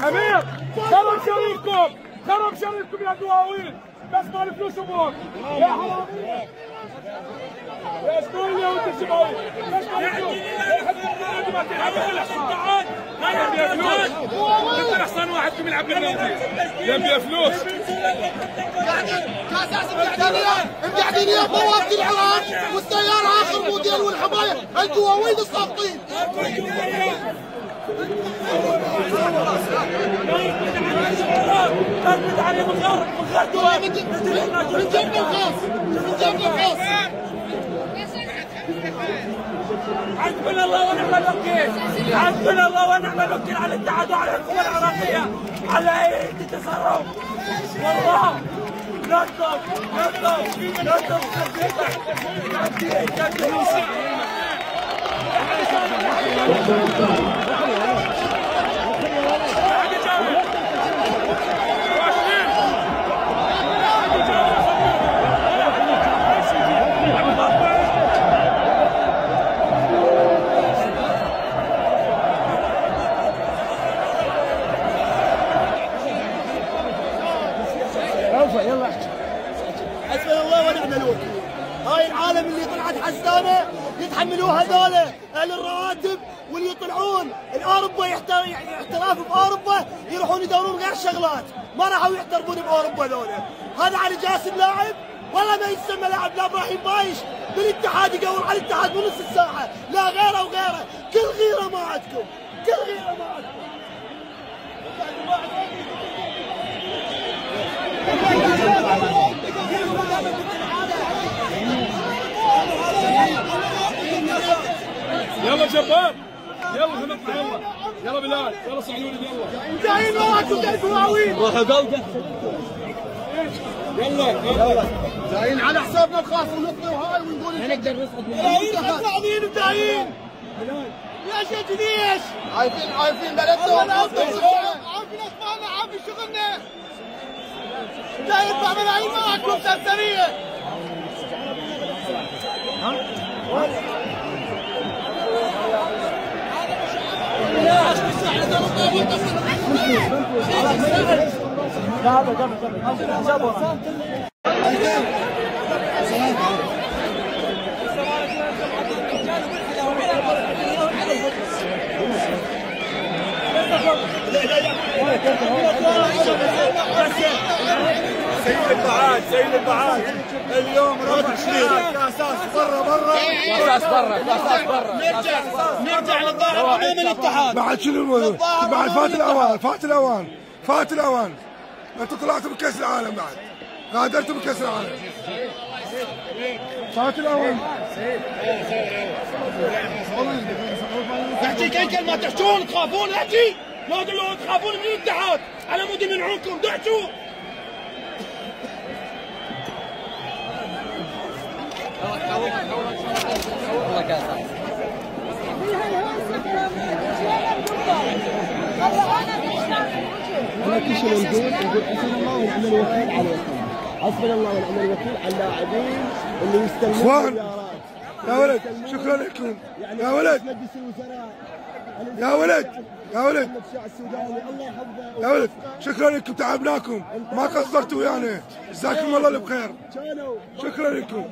امير خرب شريككم، خرب شريككم يا دواوين، بس ما الفلوس امور يا حرامي يا اسكول يا ولد الشباب، بس ما الفلوس ما يبي فلوس، انت احسن واحدكم يلعب بالنادي يبي فلوس. كاساس مقعدين يا بوابة العراق والسيارة اخر موديل والحماية الدواوين الساقطين. حسبنا الله ونعم الوكيل، حسبنا الله ونعم الوكيل على الاتحاد وعلى الحكومة العراقية على أي تصرف. والله نطلب حسبنا الله ونعم الوكيل. هاي العالم اللي طلعت حسانه يتحملوها هذول اهل الرواتب، واللي يطلعون الاوروبا احتراف باوروبا يروحون يدورون غير شغلات، ما راحوا يحترفون باوروبا ذولا. هذا علي جاسم لاعب والله ما يسمى لاعب. لا ابراهيم بايش بالاتحاد يقول على الاتحاد بنص الساعه، لا غيره وغيره. كل غيره ما عندكم، كل غيره ما عندكم. يلا شباب، يلا حمد، يلا بلال، يلا صعدوني، يلا جايين وراكم جاي دواوين، روحوا قلقه. يلا جايين على حسابنا نخاف ونطلع وهاي ونقول ما نقدر نصعد. صاعدين ودايين. ليش يا جديش؟ عارفين بلدنا، عارفين اسمائنا، عارفين شغلنا. جاي يدفع ملايين معاكم سرسريه. سيد البعاد اليوم رفع شعار كاساس برا نرجع للظاهر امام الاتحاد. بعد شنو الموضوع؟ بعد فات الاوان. انتم طلعتوا بكاس العالم، بعد غادرتوا بكاس العالم. فات الاوان. احكي كل كلمه تحجون تخافون. احكي لا تقولوا تخافون من الاتحاد على مود يمنعونكم. دعتوا والله كاسة انا كل شيء نقول حسبنا الله ونعم الوكيل على الوكيل، حسبنا الله ونعم الوكيل على اللاعبين اللي يستلمون السيارات. يا ولد شكرا لكم يا ولد، مجلس الوزراء يا ولد الله يحفظه يا ولد، شكرا لكم، تعبناكم ما قصرتوا يعني، جزاكم الله بخير، شكرا لكم.